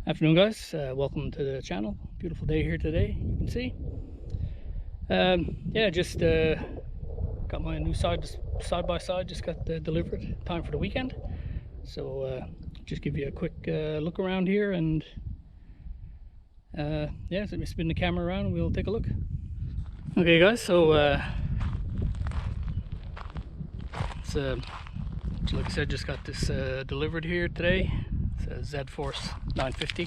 Afternoon, guys. Welcome to the channel. Beautiful day here today, you can see. Yeah, just got my new side by side, just got delivered. Time for the weekend. So just give you a quick look around here, and yeah, so let me spin the camera around and we'll take a look. Okay, guys, so it's like I said, just got this delivered here today. It's a zforce 950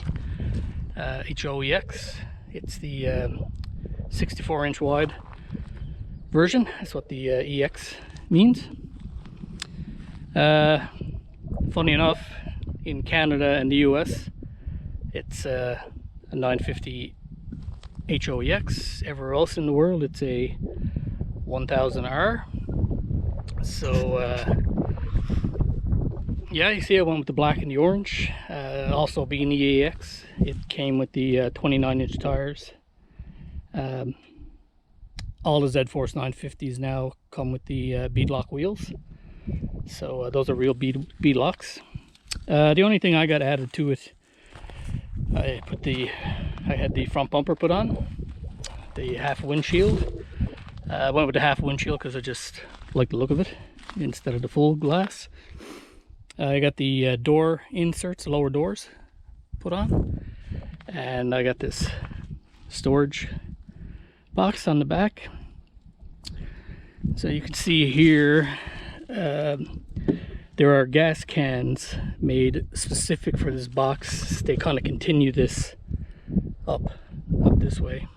HOEX. It's the 64-inch wide version. That's what the EX means. Funny enough, in Canada and the US, it's a 950 HOEX. Everywhere else in the world, it's a 1000R. So yeah, you see I went with the black and the orange. Also being the EX, it came with the 29-inch tires. All the zforce 950s now come with the beadlock wheels. So those are real beadlocks. The only thing I got added to it, I had the front bumper put on, the half windshield. I went with the half windshield because I just like the look of it instead of the full glass. I got the door inserts, lower doors, put on, and I got this storage box on the back. So you can see here, there are gas cans made specific for this box. They kind of continue this up this way.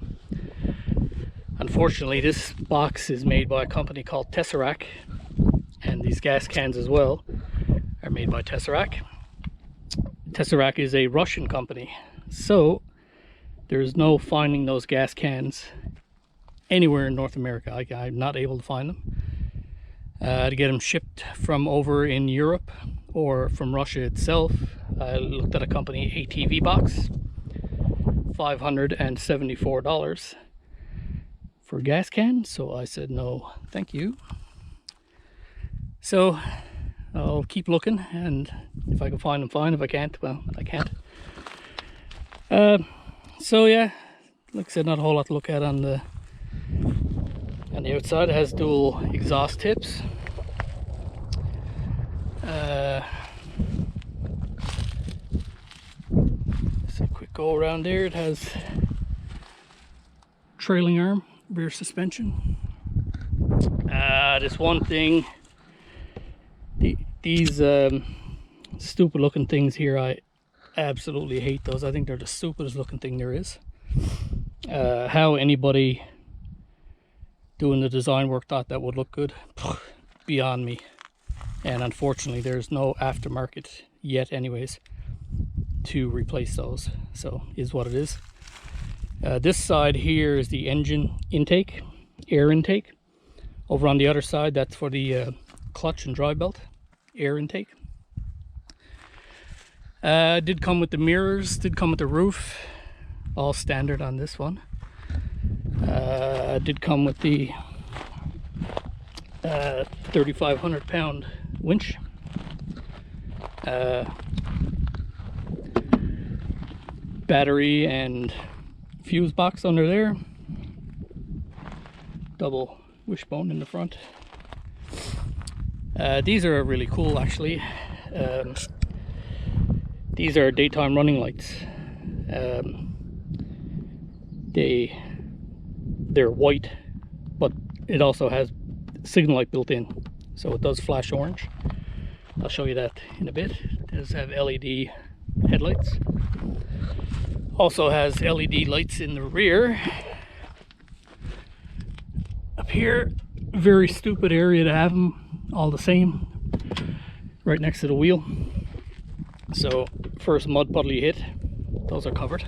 Unfortunately, this box is made by a company called Tesseract, and these gas cans as well are made by Tesseract. Tesseract is a Russian company, so there's no finding those gas cans anywhere in North America. I'm not able to find them. To get them shipped from over in Europe or from Russia itself, I looked at a company, ATV Box, $574 for a gas can. So I said no, thank you. So I'll keep looking, and if I can find them, fine. If I can't, well, I can't. So yeah, like I said, not a whole lot to look at on the outside. It has dual exhaust tips. Just a quick go around there. It has trailing arm rear suspension. This one thing, these stupid looking things here, I absolutely hate those. I think they're the stupidest looking thing there is. How anybody doing the design work thought that would look good, beyond me. And unfortunately there's no aftermarket yet anyways to replace those, so is what it is. This side here is the engine intake, air intake. Over on the other side, that's for the clutch and drive belt air intake. Did come with the mirrors, did come with the roof, all standard on this one. Did come with the 3,500 pound winch. Battery and fuse box under there. Double wishbone in the front. These are really cool, actually. These are daytime running lights. They're white, but it also has signal light built in, so it does flash orange. I'll show you that in a bit. It does have LED headlights. Also has LED lights in the rear. Up here, very stupid area to have them all the same, right next to the wheel. So first mud puddle you hit, those are covered.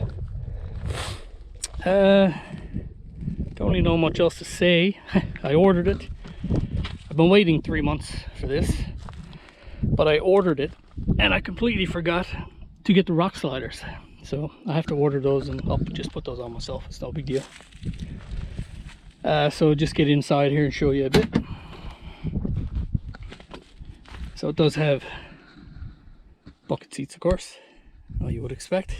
Don't really know much else to say. I ordered it. I've been waiting 3 months for this, but I ordered it and I completely forgot to get the rock sliders. So I have to order those, and I'll just put those on myself. It's no big deal. So just get inside here and show you a bit. So it does have bucket seats, of course, well, you would expect.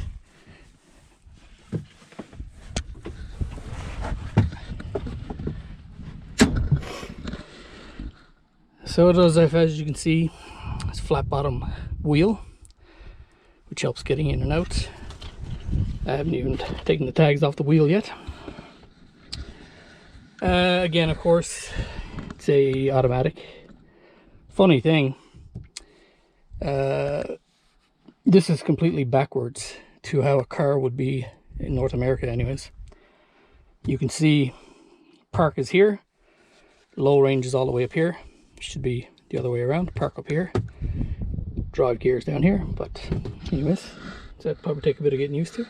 So it does have, as you can see, it's a flat bottom wheel, which helps getting in and out. I haven't even taken the tags off the wheel yet. Again, of course, it's a automatic. Funny thing, this is completely backwards to how a car would be in North America anyways. You can see park is here, low range is all the way up here. Should be the other way around, park up here, drive gears down here. But anyways, so that'd probably take a bit of getting used to.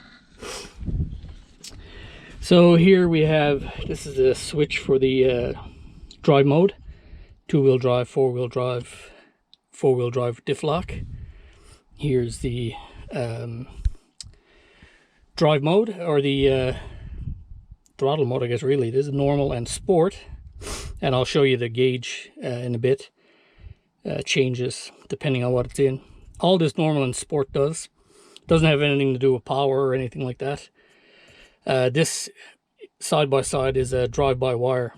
So here we have, this is a switch for the drive mode, 2-wheel drive, 4-wheel drive, 4-wheel drive diff lock. Here's the drive mode, or the throttle mode, I guess. Really, this is normal and sport, and I'll show you the gauge in a bit. Changes depending on what it's in. All this normal and sport doesn't have anything to do with power or anything like that. This side by side is a drive-by-wire,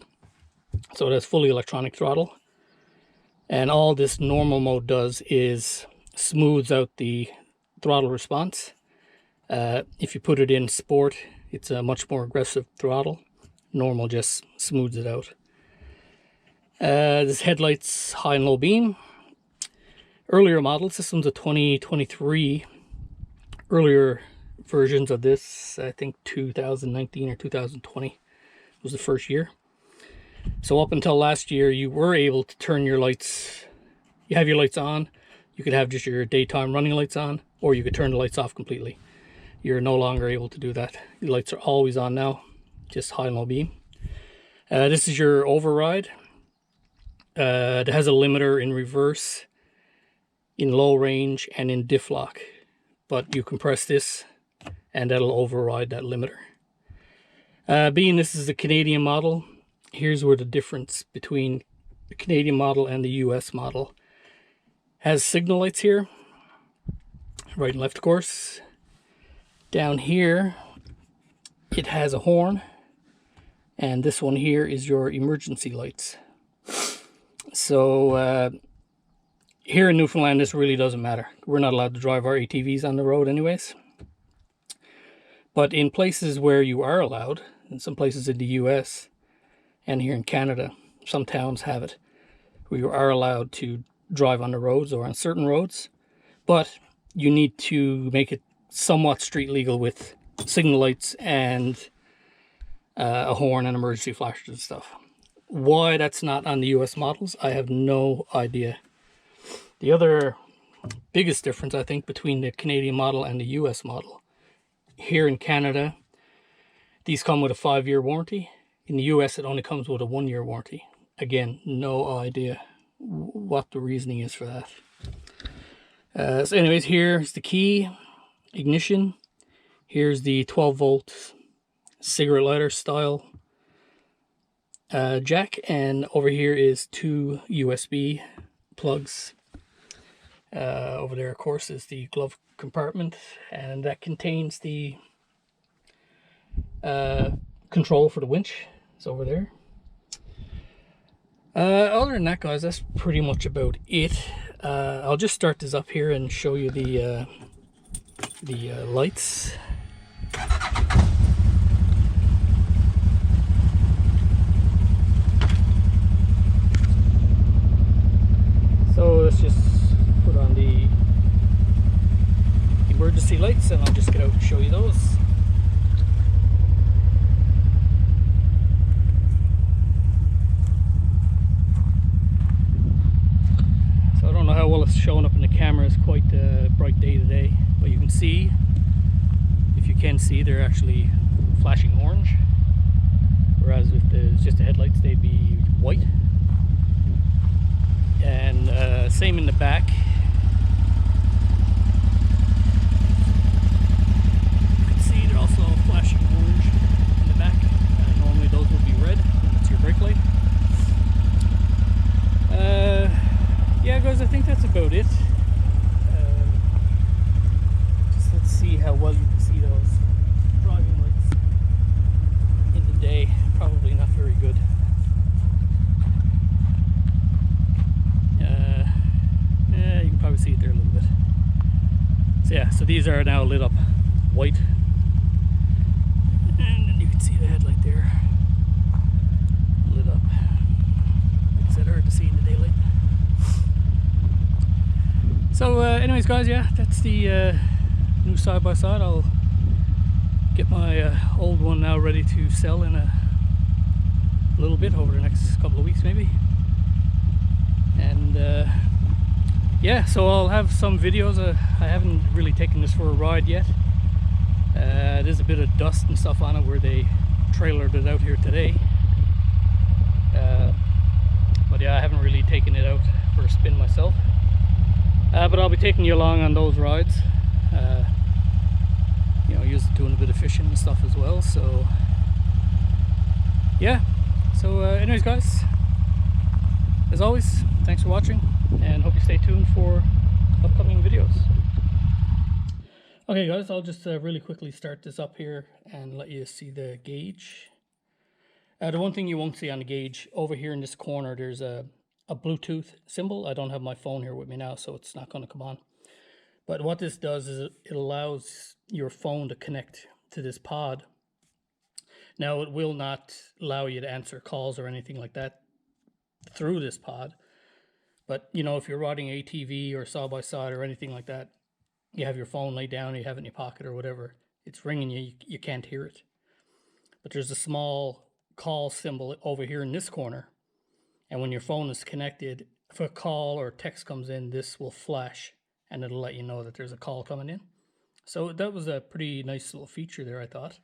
so that's fully electronic throttle, and all this normal mode does is smooths out the throttle response. If you put it in sport, it's a much more aggressive throttle. Normal just smooths it out. This headlights high and low beam. Earlier models, this one's a 2023. Earlier versions of this, I think 2019 or 2020 was the first year. So up until last year, you were able to turn your lights. You have your lights on. You could have just your daytime running lights on, or you could turn the lights off completely. You're no longer able to do that. The lights are always on now, just high and low beam. This is your override. It has a limiter in reverse, in low range, and in diff lock. But you compress this, and that'll override that limiter. Being this is a Canadian model, here's where the difference between the Canadian model and the US model. Has signal lights here, right and left, of course. Down here, it has a horn, and this one here is your emergency lights. So here in Newfoundland, this really doesn't matter. We're not allowed to drive our ATVs on the road anyways. But in places where you are allowed, in some places in the US and here in Canada, some towns have it, where you are allowed to drive on the roads or on certain roads, but you need to make it somewhat street legal with signal lights and a horn and emergency flashers and stuff. Why that's not on the US models, I have no idea. The other biggest difference, I think, between the Canadian model and the US model, here in Canada, these come with a 5-year warranty. In the US, it only comes with a 1-year warranty. Again, no idea what the reasoning is for that. So anyways, here's the key, ignition. Here's the 12-volt cigarette lighter style jack, and over here is 2 USB plugs. Over there, of course, is the glove compartment, and that contains the control for the winch. It's over there. Other than that, guys, that's pretty much about it. I'll just start this up here and show you the lights. So let's just put on the emergency lights, and I'll just get out and show you those. So I don't know how well it's showing up in the camera. It's quite a bright day today, but you can see, if you can see, they're actually flashing orange, whereas if there's just the headlights, they'd be white. And same in the back. You can see they're also flashing orange in the back. Normally those would be red. That's your brake light. Yeah, guys, I think that's about it. Just let's see how well you can see those driving lights in the day. Probably not very good. So these are now lit up white, and then you can see the headlight there lit up. Like I said, hard to see in the daylight. So anyways guys, yeah, that's the new side-by-side. I'll get my old one now ready to sell in a little bit over the next couple of weeks maybe. And yeah, so I'll have some videos. I haven't really taken this for a ride yet. There's a bit of dust and stuff on it where they trailered it out here today. But yeah, I haven't really taken it out for a spin myself. But I'll be taking you along on those rides. You know, used to doing a bit of fishing and stuff as well. So yeah. So anyways guys, as always, thanks for watching, and hope you stay tuned for upcoming videos. Okay guys, I'll just really quickly start this up here and let you see the gauge. The one thing you won't see on the gauge, over here in this corner, there's a Bluetooth symbol. I don't have my phone here with me now, so it's not going to come on. But what this does is it allows your phone to connect to this pod. Now, it will not allow you to answer calls or anything like that through this pod. But, you know, if you're riding ATV or side-by-side or anything like that, you have your phone laid down, you have it in your pocket or whatever, it's ringing you can't hear it. But there's a small call symbol over here in this corner. And when your phone is connected, if a call or text comes in, this will flash and it'll let you know that there's a call coming in. So that was a pretty nice little feature there, I thought.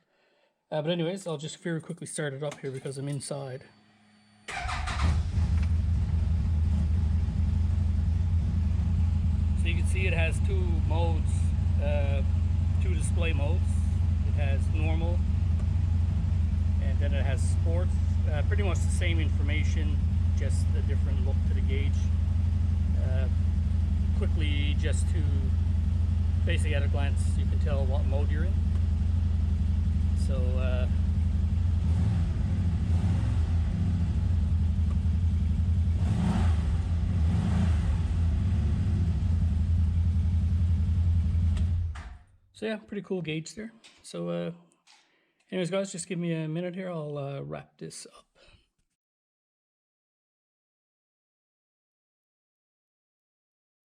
But anyways, I'll just very quickly start it up here because I'm inside. So you can see it has two modes, two display modes. It has normal, and then it has sport. Pretty much the same information, just a different look to the gauge. Quickly, just to basically at a glance, you can tell what mode you're in. So so yeah, pretty cool gauge there. So anyways guys, just give me a minute here, I'll wrap this up.